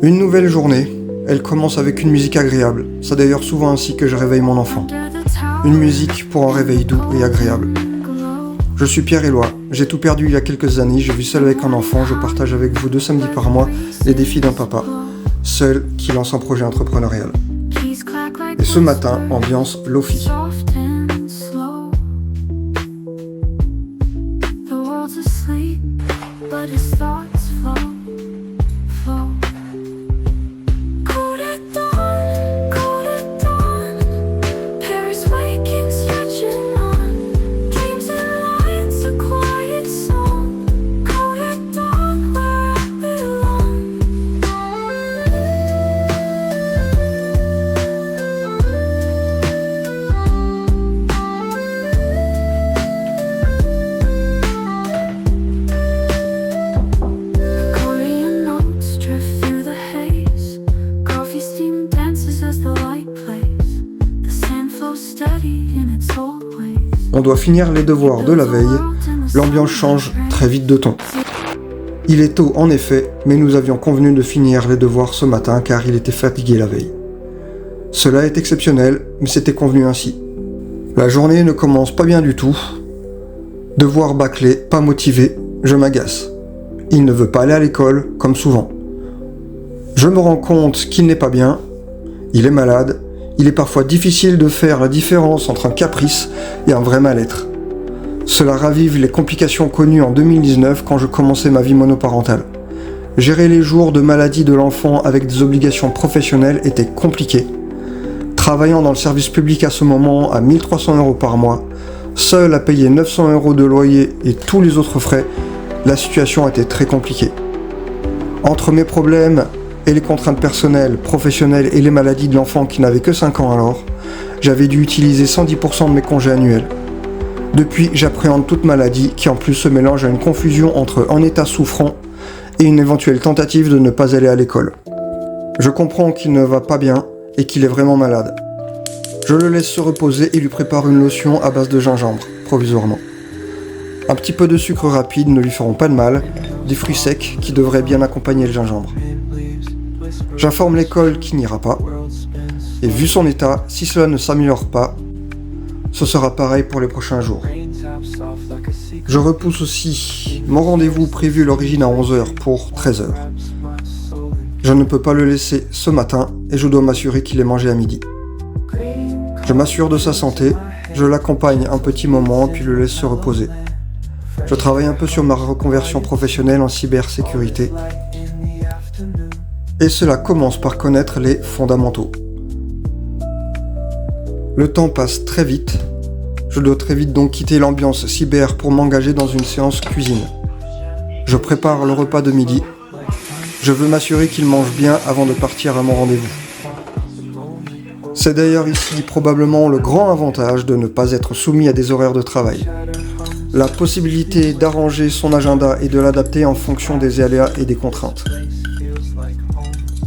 Une nouvelle journée, elle commence avec une musique agréable. C'est d'ailleurs souvent ainsi que je réveille mon enfant. Une musique pour un réveil doux et agréable. Je suis Pierre-Éloi, j'ai tout perdu il y a quelques années, je vis seul avec un enfant, je partage avec vous 2 samedis par mois les défis d'un papa, seul qui lance un projet entrepreneurial. Et ce matin, ambiance Lofi. On doit finir les devoirs de la veille, l'ambiance change très vite de ton. Il est tôt en effet, mais nous avions convenu de finir les devoirs ce matin car il était fatigué la veille. Cela est exceptionnel, mais c'était convenu ainsi. La journée ne commence pas bien du tout. Devoir bâclé, pas motivé, je m'agace. Il ne veut pas aller à l'école, comme souvent. Je me rends compte qu'il n'est pas bien, il est malade. Il est parfois difficile de faire la différence entre un caprice et un vrai mal-être. Cela ravive les complications connues en 2019 quand je commençais ma vie monoparentale. Gérer les jours de maladie de l'enfant avec des obligations professionnelles était compliqué. Travaillant dans le service public à ce moment à 1 300 € par mois, seul à payer 900 € de loyer et tous les autres frais, la situation était très compliquée. Entre mes problèmes et les contraintes personnelles, professionnelles et les maladies de l'enfant qui n'avait que 5 ans alors, j'avais dû utiliser 110% de mes congés annuels. Depuis, j'appréhende toute maladie qui en plus se mélange à une confusion entre un état souffrant et une éventuelle tentative de ne pas aller à l'école. Je comprends qu'il ne va pas bien et qu'il est vraiment malade. Je le laisse se reposer et lui prépare une lotion à base de gingembre, provisoirement. Un petit peu de sucre rapide ne lui feront pas de mal, des fruits secs qui devraient bien accompagner le gingembre. J'informe l'école qu'il n'ira pas, et vu son état, si cela ne s'améliore pas, ce sera pareil pour les prochains jours. Je repousse aussi mon rendez-vous prévu à l'origine à 11h pour 13h. Je ne peux pas le laisser ce matin et je dois m'assurer qu'il ait mangé à midi. Je m'assure de sa santé, je l'accompagne un petit moment puis le laisse se reposer. Je travaille un peu sur ma reconversion professionnelle en cybersécurité. Et cela commence par connaître les fondamentaux. Le temps passe très vite. Je dois très vite donc quitter l'ambiance cyber pour m'engager dans une séance cuisine. Je prépare le repas de midi. Je veux m'assurer qu'il mange bien avant de partir à mon rendez-vous. C'est d'ailleurs ici probablement le grand avantage de ne pas être soumis à des horaires de travail. La possibilité d'arranger son agenda et de l'adapter en fonction des aléas et des contraintes.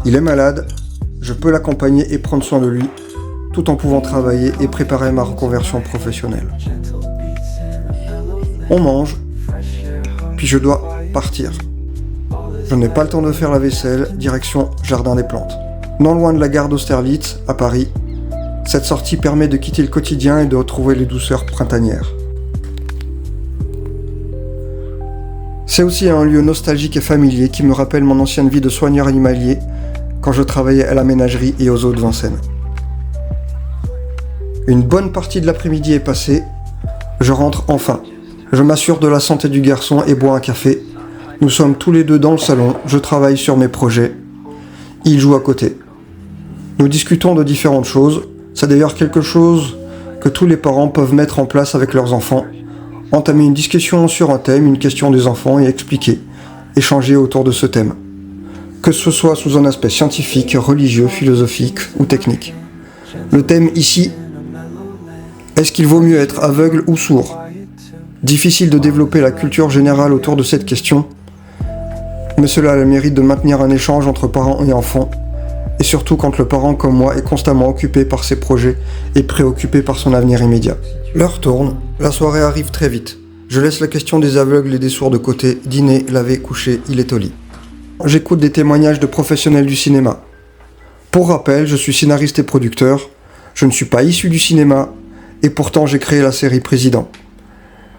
Il est malade, je peux l'accompagner et prendre soin de lui, tout en pouvant travailler et préparer ma reconversion professionnelle. On mange, puis je dois partir. Je n'ai pas le temps de faire la vaisselle, direction Jardin des Plantes. Non loin de la gare d'Austerlitz, à Paris, cette sortie permet de quitter le quotidien et de retrouver les douceurs printanières. C'est aussi un lieu nostalgique et familier qui me rappelle mon ancienne vie de soigneur animalier quand je travaillais à la ménagerie et aux eaux de Vincennes. Une bonne partie de l'après-midi est passée, je rentre enfin. Je m'assure de la santé du garçon et bois un café. Nous sommes tous les deux dans le salon, je travaille sur mes projets. Il joue à côté. Nous discutons de différentes choses, c'est d'ailleurs quelque chose que tous les parents peuvent mettre en place avec leurs enfants. Entamer une discussion sur un thème, une question des enfants et expliquer, échanger autour de ce thème. Que ce soit sous un aspect scientifique, religieux, philosophique ou technique. Le thème ici, est-ce qu'il vaut mieux être aveugle ou sourd ? Difficile de développer la culture générale autour de cette question, mais cela a le mérite de maintenir un échange entre parents et enfants, et surtout quand le parent comme moi est constamment occupé par ses projets et préoccupé par son avenir immédiat. L'heure tourne, la soirée arrive très vite. Je laisse la question des aveugles et des sourds de côté, dîner, laver, coucher, il est au lit. j'écoute des témoignages de professionnels du cinéma. Pour rappel, je suis scénariste et producteur, je ne suis pas issu du cinéma, et pourtant j'ai créé la série Président.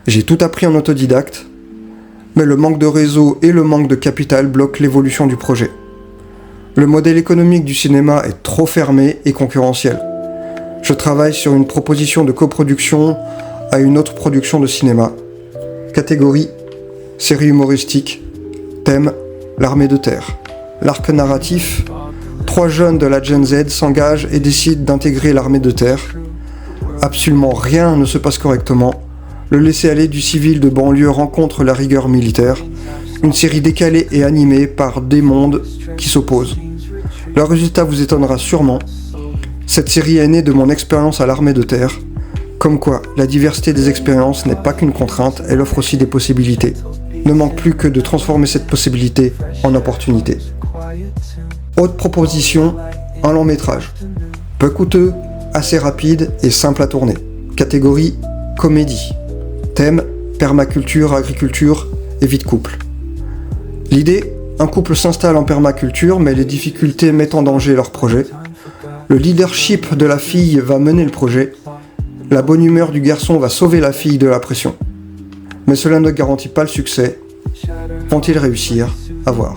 J'ai tout appris en autodidacte, mais le manque de réseau et le manque de capital bloquent l'évolution du projet. Le modèle économique du cinéma est trop fermé et concurrentiel. Je travaille sur une proposition de coproduction à une autre production de cinéma. Catégorie, série humoristique. Thème, l'armée de terre. L'arc narratif, 3 jeunes de la Gen Z s'engagent et décident d'intégrer l'armée de terre. Absolument rien ne se passe correctement. Le laisser-aller du civil de banlieue rencontre la rigueur militaire. Une série décalée et animée par des mondes qui s'opposent. Le résultat vous étonnera sûrement. Cette série est née de mon expérience à l'armée de terre. Comme quoi, la diversité des expériences n'est pas qu'une contrainte, elle offre aussi des possibilités. Ne manque plus que de transformer cette possibilité en opportunité. Autre proposition, un long métrage. Peu coûteux, assez rapide et simple à tourner. Catégorie, comédie. Thème, permaculture, agriculture et vie de couple. L'idée, un couple s'installe en permaculture, mais les difficultés mettent en danger leur projet. Le leadership de la fille va mener le projet. La bonne humeur du garçon va sauver la fille de la pression. Mais cela ne garantit pas le succès. Vont-ils réussir? À voir.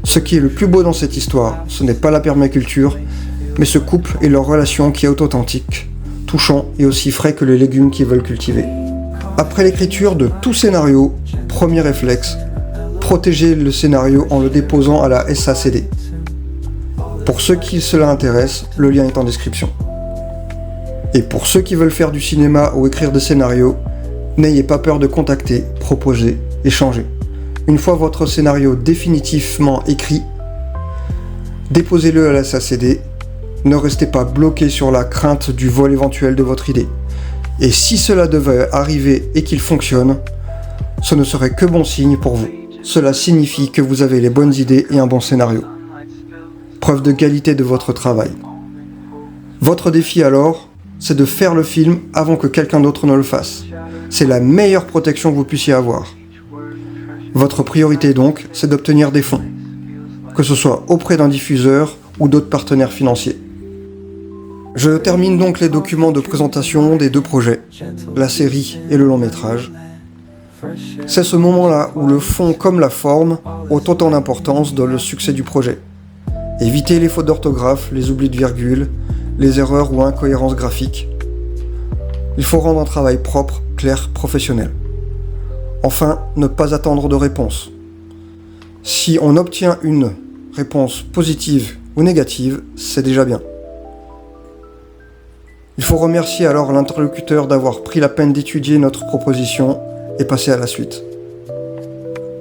Ce qui est le plus beau dans cette histoire, ce n'est pas la permaculture, mais ce couple et leur relation qui est authentique, touchant et aussi frais que les légumes qu'ils veulent cultiver. Après l'écriture de tout scénario, premier réflexe, protéger le scénario en le déposant à la SACD. Pour ceux qui cela intéresse, le lien est en description. Et pour ceux qui veulent faire du cinéma ou écrire des scénarios, n'ayez pas peur de contacter, proposer, échanger. Une fois votre scénario définitivement écrit, déposez-le à la SACD, ne restez pas bloqué sur la crainte du vol éventuel de votre idée. Et si cela devait arriver et qu'il fonctionne, ce ne serait que bon signe pour vous. Cela signifie que vous avez les bonnes idées et un bon scénario. Preuve de qualité de votre travail. Votre défi alors, c'est de faire le film avant que quelqu'un d'autre ne le fasse. C'est la meilleure protection que vous puissiez avoir. Votre priorité donc, c'est d'obtenir des fonds, que ce soit auprès d'un diffuseur ou d'autres partenaires financiers. Je termine donc les documents de présentation des 2 projets, la série et le long métrage. C'est ce moment-là où le fond comme la forme ont autant d'importance dans le succès du projet. Évitez les fautes d'orthographe, les oublis de virgule, les erreurs ou incohérences graphiques. Il faut rendre un travail propre, clair, professionnel. Enfin, ne pas attendre de réponse. Si on obtient une réponse positive ou négative, c'est déjà bien. Il faut remercier alors l'interlocuteur d'avoir pris la peine d'étudier notre proposition et passer à la suite.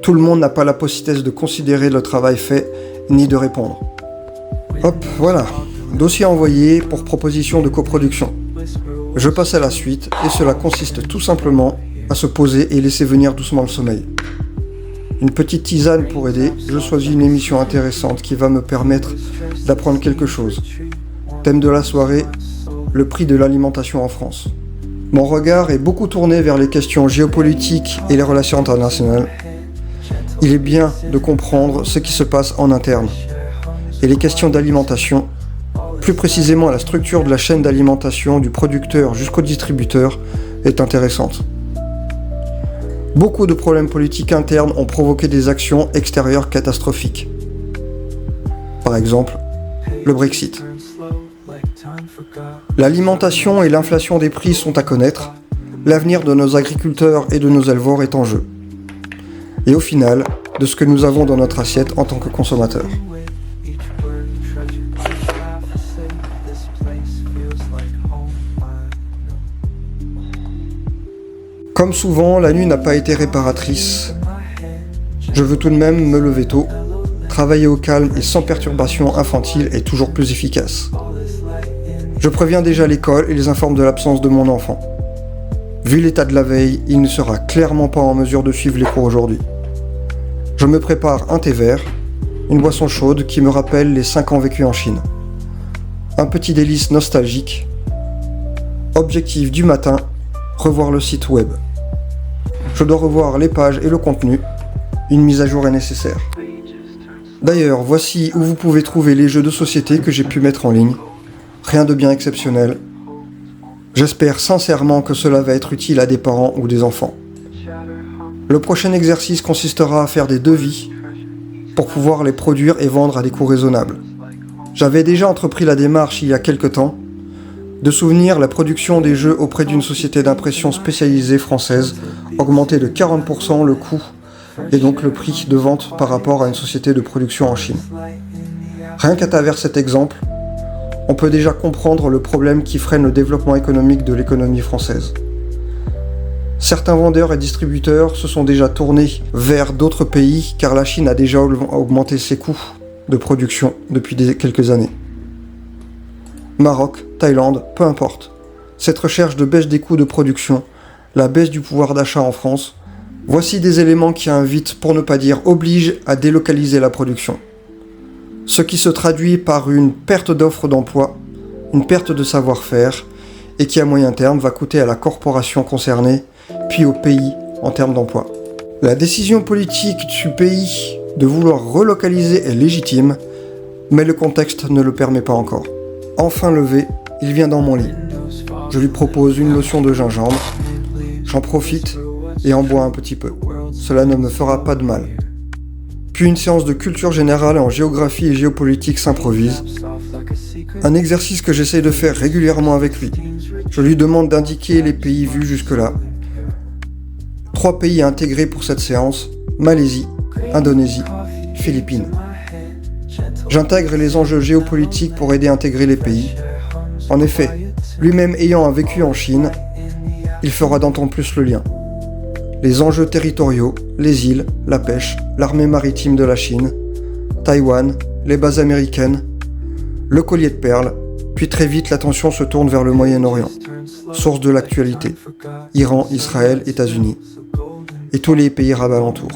Tout le monde n'a pas la politesse de considérer le travail fait ni de répondre. Hop, voilà, dossier envoyé pour proposition de coproduction. Je passe à la suite et cela consiste tout simplement à se poser et laisser venir doucement le sommeil. Une petite tisane pour aider, je choisis une émission intéressante qui va me permettre d'apprendre quelque chose. Thème de la soirée, le prix de l'alimentation en France. Mon regard est beaucoup tourné vers les questions géopolitiques et les relations internationales. Il est bien de comprendre ce qui se passe en interne. Et les questions d'alimentation, plus précisément la structure de la chaîne d'alimentation du producteur jusqu'au distributeur, est intéressante. Beaucoup de problèmes politiques internes ont provoqué des actions extérieures catastrophiques. Par exemple, le Brexit. L'alimentation et l'inflation des prix sont à connaître. L'avenir de nos agriculteurs et de nos éleveurs est en jeu. Et au final, de ce que nous avons dans notre assiette en tant que consommateurs. Comme souvent, la nuit n'a pas été réparatrice. Je veux tout de même me lever tôt. Travailler au calme et sans perturbation infantile est toujours plus efficace. Je préviens déjà l'école et les informe de l'absence de mon enfant. Vu l'état de la veille, il ne sera clairement pas en mesure de suivre les cours aujourd'hui. Je me prépare un thé vert, une boisson chaude qui me rappelle les 5 ans vécus en Chine. Un petit délice nostalgique. Objectif du matin, revoir le site web. Je dois revoir les pages et le contenu. Une mise à jour est nécessaire. D'ailleurs, voici où vous pouvez trouver les jeux de société que j'ai pu mettre en ligne. Rien de bien exceptionnel. J'espère sincèrement que cela va être utile à des parents ou des enfants. Le prochain exercice consistera à faire des devis pour pouvoir les produire et vendre à des coûts raisonnables. J'avais déjà entrepris la démarche il y a quelque temps de soutenir la production des jeux auprès d'une société d'impression spécialisée française, augmenter de 40% le coût et donc le prix de vente par rapport à une société de production en Chine. Rien qu'à travers cet exemple, on peut déjà comprendre le problème qui freine le développement économique de l'économie française. Certains vendeurs et distributeurs se sont déjà tournés vers d'autres pays car la Chine a déjà augmenté ses coûts de production depuis quelques années. Maroc, Thaïlande, peu importe. Cette recherche de baisse des coûts de production, la baisse du pouvoir d'achat en France, voici des éléments qui invitent, pour ne pas dire obligent, à délocaliser la production. Ce qui se traduit par une perte d'offres d'emploi, une perte de savoir-faire, et qui à moyen terme va coûter à la corporation concernée, puis au pays en termes d'emploi. La décision politique du pays de vouloir relocaliser est légitime, mais le contexte ne le permet pas encore. Enfin levé, il vient dans mon lit. Je lui propose une lotion de gingembre, j'en profite et en bois un petit peu. Cela ne me fera pas de mal. Puis une séance de culture générale en géographie et géopolitique s'improvise. Un exercice que j'essaye de faire régulièrement avec lui. Je lui demande d'indiquer les pays vus jusque-là. 3 pays à intégrer pour cette séance: Malaisie, Indonésie, Philippines. J'intègre les enjeux géopolitiques pour aider à intégrer les pays. En effet, lui-même ayant vécu en Chine, il fera d'autant plus le lien. Les enjeux territoriaux, les îles, la pêche, l'armée maritime de la Chine, Taïwan, les bases américaines, le collier de perles, puis très vite l'attention se tourne vers le Moyen-Orient, source de l'actualité, Iran, Israël, États-Unis, et tous les pays arabes alentours.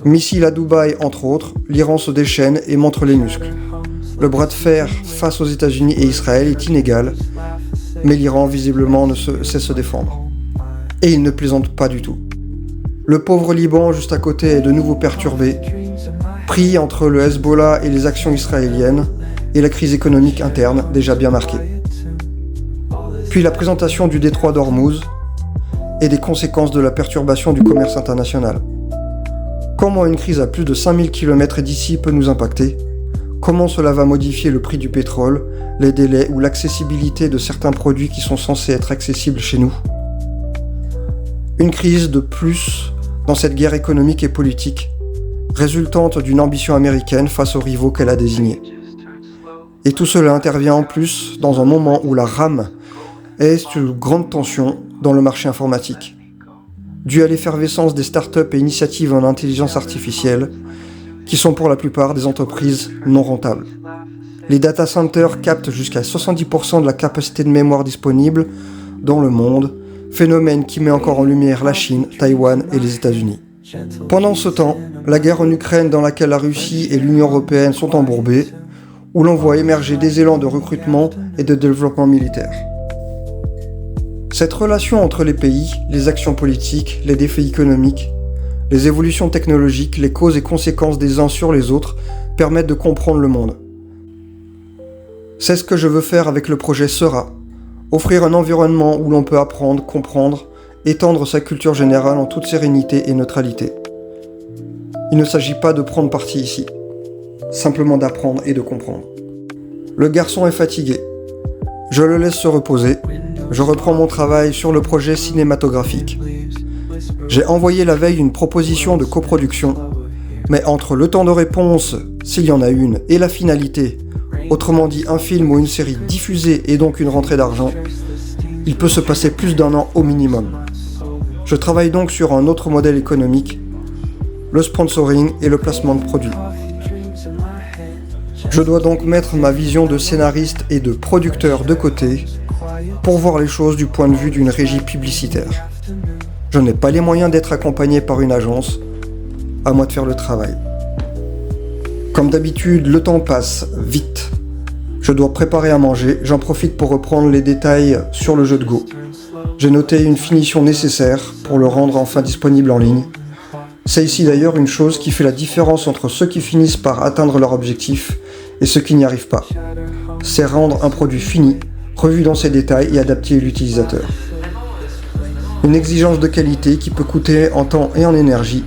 Missiles à Dubaï entre autres, l'Iran se déchaîne et montre les muscles. Le bras de fer face aux États-Unis et Israël est inégal, mais l'Iran visiblement ne sait se défendre. Et il ne plaisante pas du tout. Le pauvre Liban juste à côté est de nouveau perturbé, pris entre le Hezbollah et les actions israéliennes, et la crise économique interne déjà bien marquée. Puis la présentation du détroit d'Ormuz et des conséquences de la perturbation du commerce international. Comment une crise à plus de 5000 km d'ici peut nous impacter? Comment cela va modifier le prix du pétrole, les délais ou l'accessibilité de certains produits qui sont censés être accessibles chez nous? Une crise de plus dans cette guerre économique et politique, résultante d'une ambition américaine face aux rivaux qu'elle a désignés. Et tout cela intervient en plus dans un moment où la RAM est sous grande tension dans le marché informatique, dû à l'effervescence des startups et initiatives en intelligence artificielle, qui sont pour la plupart des entreprises non rentables. Les data centers captent jusqu'à 70% de la capacité de mémoire disponible dans le monde, phénomène qui met encore en lumière la Chine, Taïwan et les États-Unis. Pendant ce temps, la guerre en Ukraine dans laquelle la Russie et l'Union européenne sont embourbées, où l'on voit émerger des élans de recrutement et de développement militaire. Cette relation entre les pays, les actions politiques, les défis économiques, les évolutions technologiques, les causes et conséquences des uns sur les autres permettent de comprendre le monde. C'est ce que je veux faire avec le projet Sera, offrir un environnement où l'on peut apprendre, comprendre, étendre sa culture générale en toute sérénité et neutralité. Il ne s'agit pas de prendre parti ici, simplement d'apprendre et de comprendre. Le garçon est fatigué. Je le laisse se reposer. Je reprends mon travail sur le projet cinématographique. J'ai envoyé la veille une proposition de coproduction, mais entre le temps de réponse, s'il y en a une, et la finalité, autrement dit un film ou une série diffusée et donc une rentrée d'argent, il peut se passer plus d'1 an au minimum. Je travaille donc sur un autre modèle économique, le sponsoring et le placement de produits. Je dois donc mettre ma vision de scénariste et de producteur de côté pour voir les choses du point de vue d'une régie publicitaire. Je n'ai pas les moyens d'être accompagné par une agence, à moi de faire le travail. Comme d'habitude, le temps passe vite. Je dois préparer à manger, j'en profite pour reprendre les détails sur le jeu de Go. J'ai noté une finition nécessaire pour le rendre enfin disponible en ligne. C'est ici d'ailleurs une chose qui fait la différence entre ceux qui finissent par atteindre leur objectif et ceux qui n'y arrivent pas. C'est rendre un produit fini, revu dans ses détails et adapté à l'utilisateur. Une exigence de qualité qui peut coûter en temps et en énergie,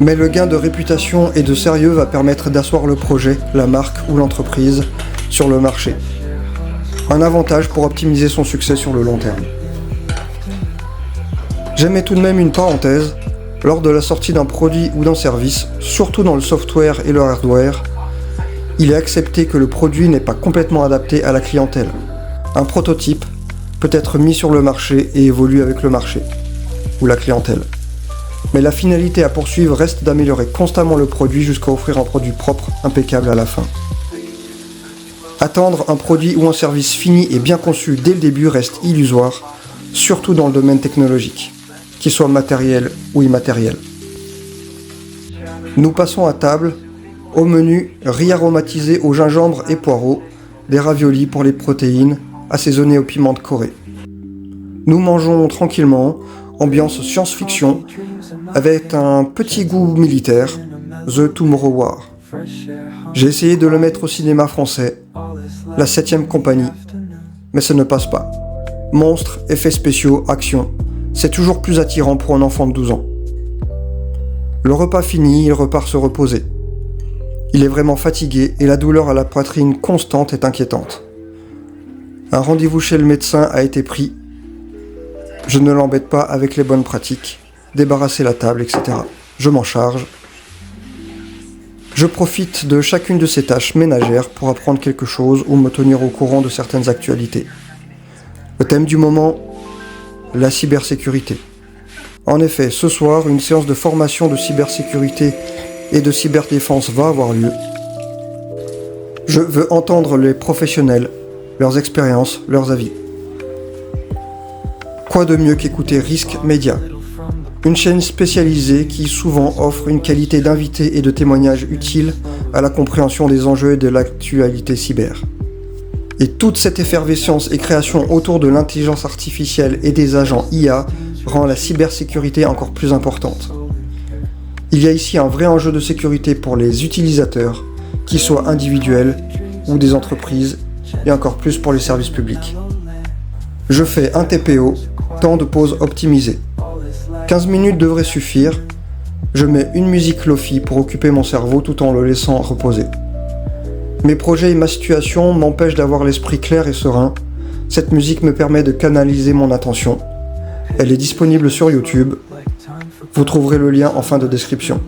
mais le gain de réputation et de sérieux va permettre d'asseoir le projet, la marque ou l'entreprise sur le marché. Un avantage pour optimiser son succès sur le long terme. J'aimais tout de même une parenthèse, lors de la sortie d'un produit ou d'un service, surtout dans le software et le hardware, il est accepté que le produit n'est pas complètement adapté à la clientèle. Un prototype peut être mis sur le marché et évolue avec le marché, ou la clientèle. Mais la finalité à poursuivre reste d'améliorer constamment le produit jusqu'à offrir un produit propre, impeccable à la fin. Attendre un produit ou un service fini et bien conçu dès le début reste illusoire, surtout dans le domaine technologique, qu'il soit matériel ou immatériel. Nous passons à table, au menu riz aromatisé au gingembre et poireaux, des raviolis pour les protéines, assaisonnés au piment de Corée. Nous mangeons tranquillement, ambiance science-fiction, avec un petit goût militaire, The Tomorrow War. J'ai essayé de le mettre au cinéma français, la 7ème compagnie, mais ça ne passe pas. Monstres, effets spéciaux, action, c'est toujours plus attirant pour un enfant de 12 ans. Le repas fini, il repart se reposer. Il est vraiment fatigué et la douleur à la poitrine constante est inquiétante. Un rendez-vous chez le médecin a été pris. Je ne l'embête pas avec les bonnes pratiques, débarrasser la table, etc. Je m'en charge. Je profite de chacune de ces tâches ménagères pour apprendre quelque chose ou me tenir au courant de certaines actualités. Le thème du moment, la cybersécurité. En effet, ce soir, une séance de formation de cybersécurité et de cyberdéfense va avoir lieu. Je veux entendre les professionnels, leurs expériences, leurs avis. Quoi de mieux qu'écouter Risk Media, une chaîne spécialisée qui souvent offre une qualité d'invités et de témoignages utiles à la compréhension des enjeux et de l'actualité cyber. Et toute cette effervescence et création autour de l'intelligence artificielle et des agents IA rend la cybersécurité encore plus importante. Il y a ici un vrai enjeu de sécurité pour les utilisateurs, qu'ils soient individuels ou des entreprises, et encore plus pour les services publics. Je fais un TPO, temps de pause optimisé. 15 minutes devrait suffire. Je mets une musique lofi pour occuper mon cerveau tout en le laissant reposer. Mes projets et ma situation m'empêchent d'avoir l'esprit clair et serein. Cette musique me permet de canaliser mon attention. Elle est disponible sur YouTube. Vous trouverez le lien en fin de description.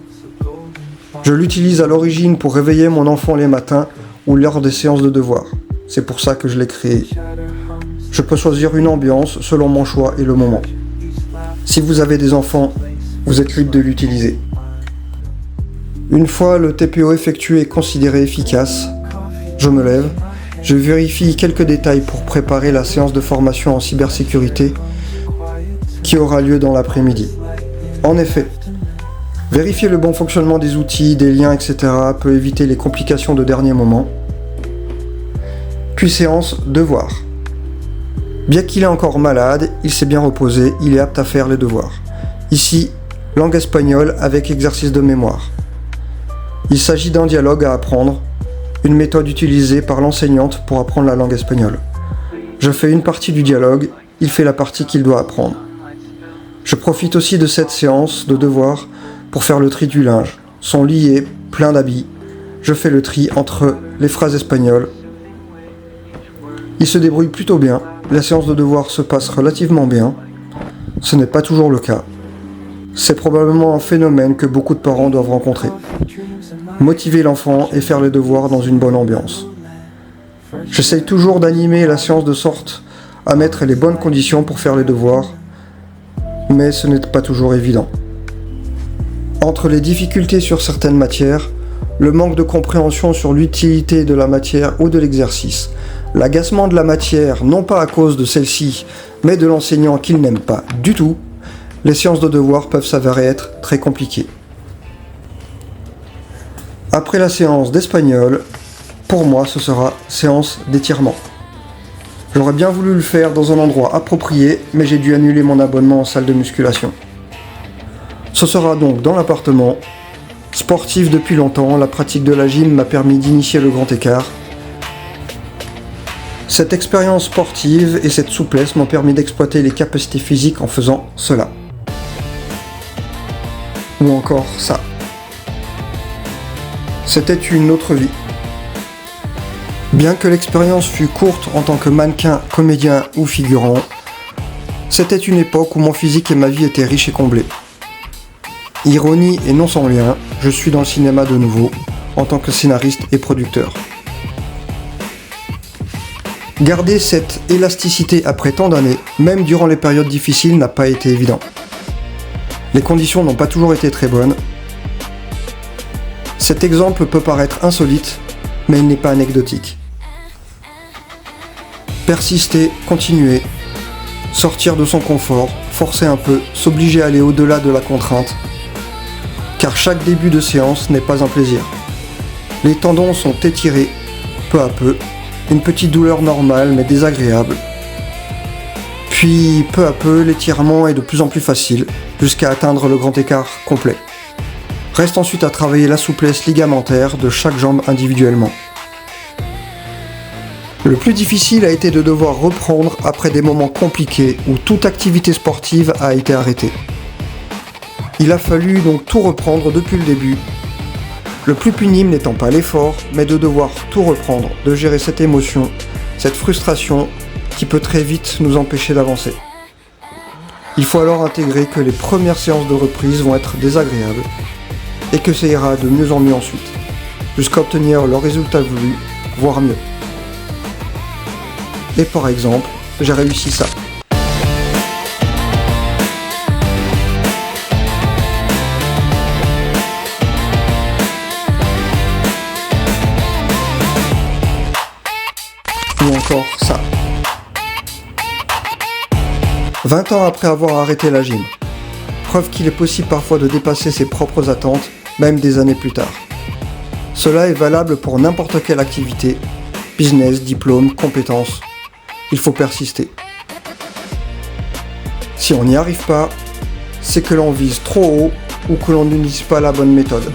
Je l'utilise à l'origine pour réveiller mon enfant les matins ou lors des séances de devoirs. C'est pour ça que je l'ai créé. Je peux choisir une ambiance selon mon choix et le moment. Si vous avez des enfants, vous êtes libre de l'utiliser. Une fois le TPO effectué et considéré efficace, je me lève, je vérifie quelques détails pour préparer la séance de formation en cybersécurité qui aura lieu dans l'après-midi. En effet, vérifier le bon fonctionnement des outils, des liens, etc. peut éviter les complications de dernier moment. Puis séance devoir. Bien qu'il est encore malade, il s'est bien reposé, il est apte à faire les devoirs. Ici, langue espagnole avec exercice de mémoire. Il s'agit d'un dialogue à apprendre, une méthode utilisée par l'enseignante pour apprendre la langue espagnole. Je fais une partie du dialogue, il fait la partie qu'il doit apprendre. Je profite aussi de cette séance de devoir pour faire le tri du linge. Son lit est plein d'habits. Je fais le tri entre les phrases espagnoles. Il se débrouille plutôt bien. La séance de devoir se passe relativement bien. Ce n'est pas toujours le cas. C'est probablement un phénomène que beaucoup de parents doivent rencontrer. Motiver l'enfant et faire les devoirs dans une bonne ambiance. J'essaye toujours d'animer la séance de sorte à mettre les bonnes conditions pour faire les devoirs, mais ce n'est pas toujours évident. Entre les difficultés sur certaines matières, le manque de compréhension sur l'utilité de la matière ou de l'exercice, l'agacement de la matière, non pas à cause de celle-ci, mais de l'enseignant qu'il n'aime pas du tout, les séances de devoirs peuvent s'avérer être très compliquées. Après la séance d'espagnol, pour moi ce sera séance d'étirement. J'aurais bien voulu le faire dans un endroit approprié, mais j'ai dû annuler mon abonnement en salle de musculation. Ce sera donc dans l'appartement. Sportif depuis longtemps, la pratique de la gym m'a permis d'initier le grand écart. Cette expérience sportive et cette souplesse m'ont permis d'exploiter les capacités physiques en faisant cela. Ou encore ça. C'était une autre vie. Bien que l'expérience fût courte en tant que mannequin, comédien ou figurant, c'était une époque où mon physique et ma vie étaient riches et comblés. Ironie et non sans lien, je suis dans le cinéma de nouveau, en tant que scénariste et producteur. Garder cette élasticité après tant d'années, même durant les périodes difficiles, n'a pas été évident. Les conditions n'ont pas toujours été très bonnes. Cet exemple peut paraître insolite, mais il n'est pas anecdotique. Persister, continuer, sortir de son confort, forcer un peu, s'obliger à aller au-delà de la contrainte, car chaque début de séance n'est pas un plaisir. Les tendons sont étirés, peu à peu, une petite douleur normale mais désagréable. Puis, peu à peu, l'étirement est de plus en plus facile, jusqu'à atteindre le grand écart complet. Reste ensuite à travailler la souplesse ligamentaire de chaque jambe individuellement. Le plus difficile a été de devoir reprendre après des moments compliqués où toute activité sportive a été arrêtée. Il a fallu donc tout reprendre depuis le début. Le plus pénible n'étant pas l'effort, mais de devoir tout reprendre, de gérer cette émotion, cette frustration qui peut très vite nous empêcher d'avancer. Il faut alors intégrer que les premières séances de reprise vont être désagréables et que ça ira de mieux en mieux ensuite, jusqu'à obtenir le résultat voulu, voire mieux. Et par exemple, j'ai réussi ça. Ou encore ça. 20 ans après avoir arrêté la gym. Preuve qu'il est possible parfois de dépasser ses propres attentes, même des années plus tard. Cela est valable pour n'importe quelle activité, business, diplôme, compétences. Il faut persister. Si on n'y arrive pas, c'est que l'on vise trop haut ou que l'on n'utilise pas la bonne méthode.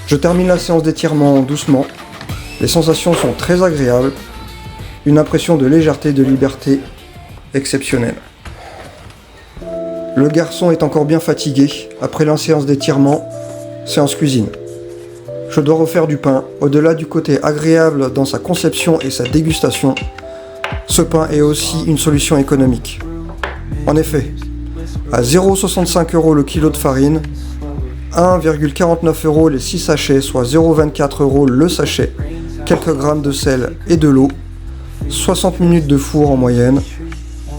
Je termine la séance d'étirement doucement. Les sensations sont très agréables. Une impression de légèreté et de liberté exceptionnelle. Le garçon est encore bien fatigué. Après la séance d'étirement, séance cuisine. Je dois refaire du pain. Au-delà du côté agréable dans sa conception et sa dégustation, ce pain est aussi une solution économique. En effet, à 0,65 € le kilo de farine, 1,49 € les 6 sachets, soit 0,24 € le sachet, quelques grammes de sel et de l'eau, 60 minutes de four en moyenne,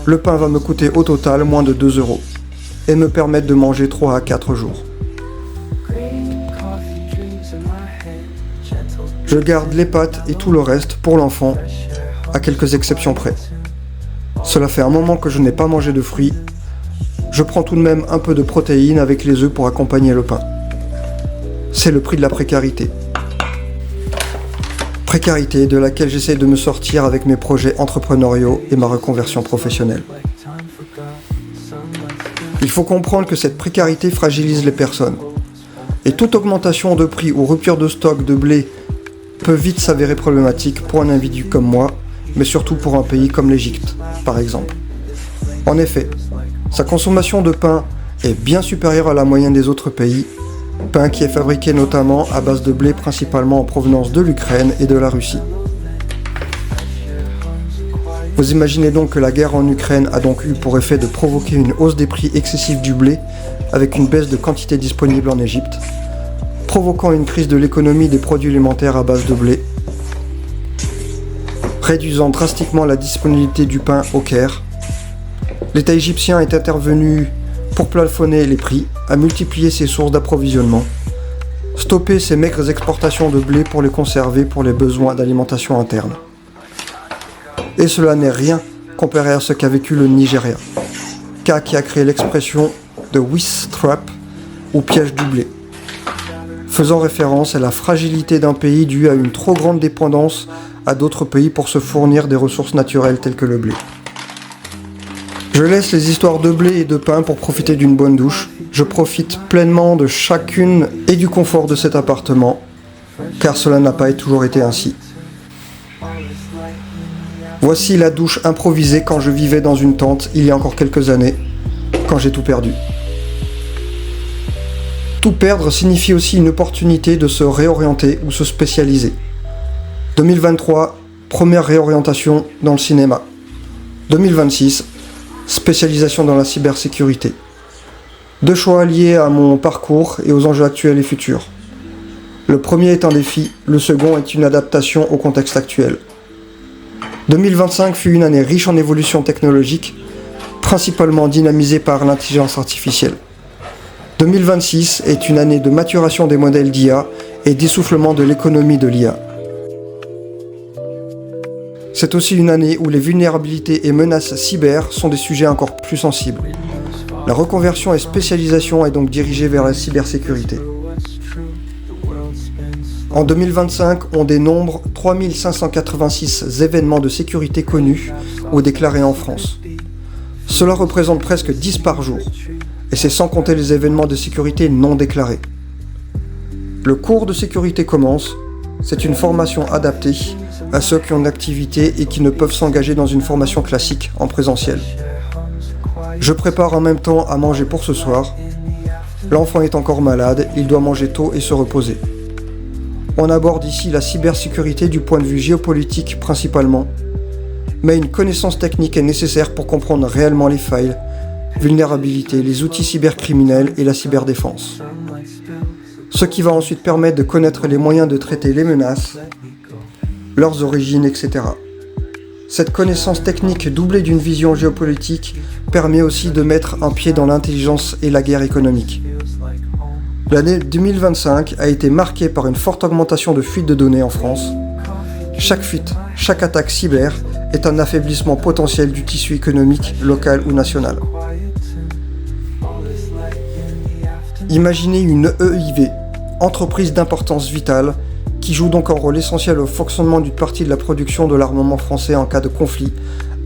le pain va me coûter au total moins de 2 € et me permettre de manger 3 à 4 jours. Je garde les pâtes et tout le reste pour l'enfant, à quelques exceptions près. Cela fait un moment que je n'ai pas mangé de fruits. Je prends tout de même un peu de protéines avec les œufs pour accompagner le pain. C'est le prix de la précarité. Précarité de laquelle j'essaie de me sortir avec mes projets entrepreneuriaux et ma reconversion professionnelle. Il faut comprendre que cette précarité fragilise les personnes. Et toute augmentation de prix ou rupture de stock de blé peut vite s'avérer problématique pour un individu comme moi, mais surtout pour un pays comme l'Égypte, par exemple. En effet, sa consommation de pain est bien supérieure à la moyenne des autres pays, pain qui est fabriqué notamment à base de blé principalement en provenance de l'Ukraine et de la Russie. Vous imaginez donc que la guerre en Ukraine a donc eu pour effet de provoquer une hausse des prix excessifs du blé avec une baisse de quantité disponible en Égypte, provoquant une crise de l'économie des produits alimentaires à base de blé, réduisant drastiquement la disponibilité du pain au Caire. L'État égyptien est intervenu pour plafonner les prix, a multiplié ses sources d'approvisionnement, stopper ses maigres exportations de blé pour les conserver pour les besoins d'alimentation interne. Et cela n'est rien comparé à ce qu'a vécu le Nigeria, cas qui a créé l'expression de Wish Trap ou piège du blé, faisant référence à la fragilité d'un pays due à une trop grande dépendance à d'autres pays pour se fournir des ressources naturelles telles que le blé. Je laisse les histoires de blé et de pain pour profiter d'une bonne douche. Je profite pleinement de chacune et du confort de cet appartement, car cela n'a pas toujours été ainsi. Voici la douche improvisée quand je vivais dans une tente il y a encore quelques années, quand j'ai tout perdu. Tout perdre signifie aussi une opportunité de se réorienter ou se spécialiser. 2023, première réorientation dans le cinéma. 2026, spécialisation dans la cybersécurité. Deux choix liés à mon parcours et aux enjeux actuels et futurs. Le premier est un défi, le second est une adaptation au contexte actuel. 2025 fut une année riche en évolution technologique, principalement dynamisée par l'intelligence artificielle. 2026 est une année de maturation des modèles d'IA et d'essoufflement de l'économie de l'IA. C'est aussi une année où les vulnérabilités et menaces cyber sont des sujets encore plus sensibles. La reconversion et spécialisation est donc dirigée vers la cybersécurité. En 2025, on dénombre 3586 événements de sécurité connus ou déclarés en France. Cela représente presque 10 par jour, et c'est sans compter les événements de sécurité non déclarés. Le cours de sécurité commence, c'est une formation adaptée à ceux qui ont une activité et qui ne peuvent s'engager dans une formation classique en présentiel. Je prépare en même temps à manger pour ce soir. L'enfant est encore malade, il doit manger tôt et se reposer. On aborde ici la cybersécurité du point de vue géopolitique principalement, mais une connaissance technique est nécessaire pour comprendre réellement les failles, vulnérabilités, les outils cybercriminels et la cyberdéfense. Ce qui va ensuite permettre de connaître les moyens de traiter les menaces, leurs origines, etc. Cette connaissance technique doublée d'une vision géopolitique permet aussi de mettre un pied dans l'intelligence et la guerre économique. L'année 2025 a été marquée par une forte augmentation de fuites de données en France. Chaque fuite, chaque attaque cyber est un affaiblissement potentiel du tissu économique local ou national. Imaginez une EIV, entreprise d'importance vitale, qui joue donc un rôle essentiel au fonctionnement d'une partie de la production de l'armement français en cas de conflit,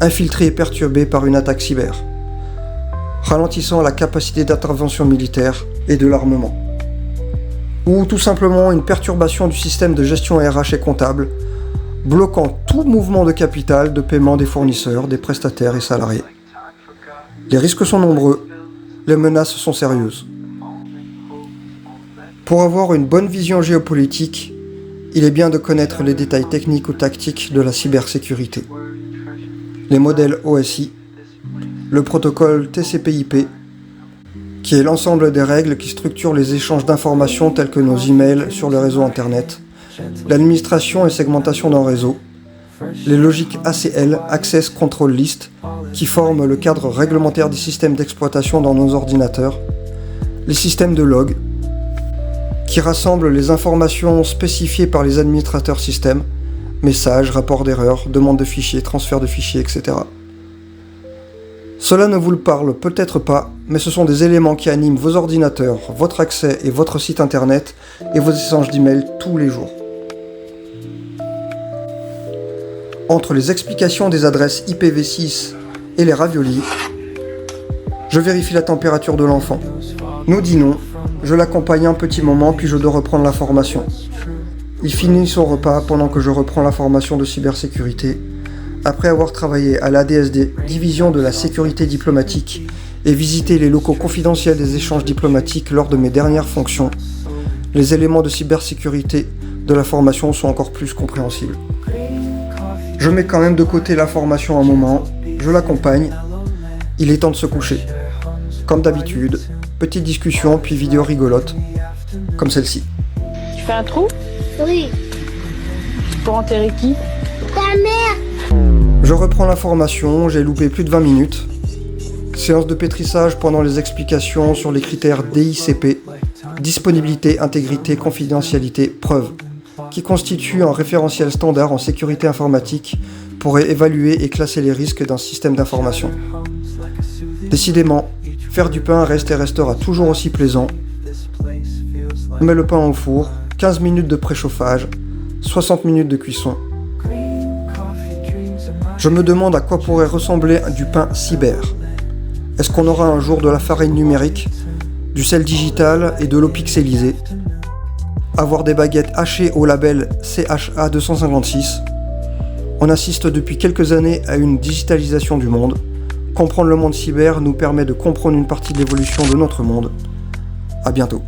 infiltré et perturbé par une attaque cyber, ralentissant la capacité d'intervention militaire et de l'armement. Ou tout simplement une perturbation du système de gestion RH et comptable, bloquant tout mouvement de capital de paiement des fournisseurs, des prestataires et salariés. Les risques sont nombreux, les menaces sont sérieuses. Pour avoir une bonne vision géopolitique, il est bien de connaître les détails techniques ou tactiques de la cybersécurité. Les modèles OSI, le protocole TCP/IP, qui est l'ensemble des règles qui structurent les échanges d'informations tels que nos emails sur le réseau Internet, l'administration et segmentation d'un réseau, les logiques ACL, Access Control List, qui forment le cadre réglementaire des systèmes d'exploitation dans nos ordinateurs, les systèmes de log, qui rassemblent les informations spécifiées par les administrateurs système, messages, rapports d'erreur, demandes de fichiers, transferts de fichiers, etc. Cela ne vous le parle peut-être pas, mais ce sont des éléments qui animent vos ordinateurs, votre accès et votre site internet et vos échanges d'emails tous les jours. Entre les explications des adresses IPv6 et les raviolis, je vérifie la température de l'enfant. Nous dînons, je l'accompagne un petit moment puis je dois reprendre la formation. Il finit son repas pendant que je reprends la formation de cybersécurité, après avoir travaillé à l'ADSD, division de la sécurité diplomatique, et visité les locaux confidentiels des échanges diplomatiques lors de mes dernières fonctions. Les éléments de cybersécurité de la formation sont encore plus compréhensibles. Je mets quand même de côté la formation un moment, je l'accompagne, il est temps de se coucher. Comme d'habitude, petite discussion puis vidéo rigolote, comme celle-ci. Tu fais un trou ? Oui. Pour enterrer qui ? Ta mère. Je reprends la formation, j'ai loupé plus de 20 minutes. Séance de pétrissage pendant les explications sur les critères DICP, disponibilité, intégrité, confidentialité, preuve, qui constituent un référentiel standard en sécurité informatique pour évaluer et classer les risques d'un système d'information. Décidément, faire du pain reste et restera toujours aussi plaisant. On met le pain au four, 15 minutes de préchauffage, 60 minutes de cuisson. Je me demande à quoi pourrait ressembler du pain cyber. Est-ce qu'on aura un jour de la farine numérique, du sel digital et de l'eau pixelisée, avoir des baguettes hachées au label CHA 256. On assiste depuis quelques années à une digitalisation du monde. Comprendre le monde cyber nous permet de comprendre une partie de l'évolution de notre monde. À bientôt.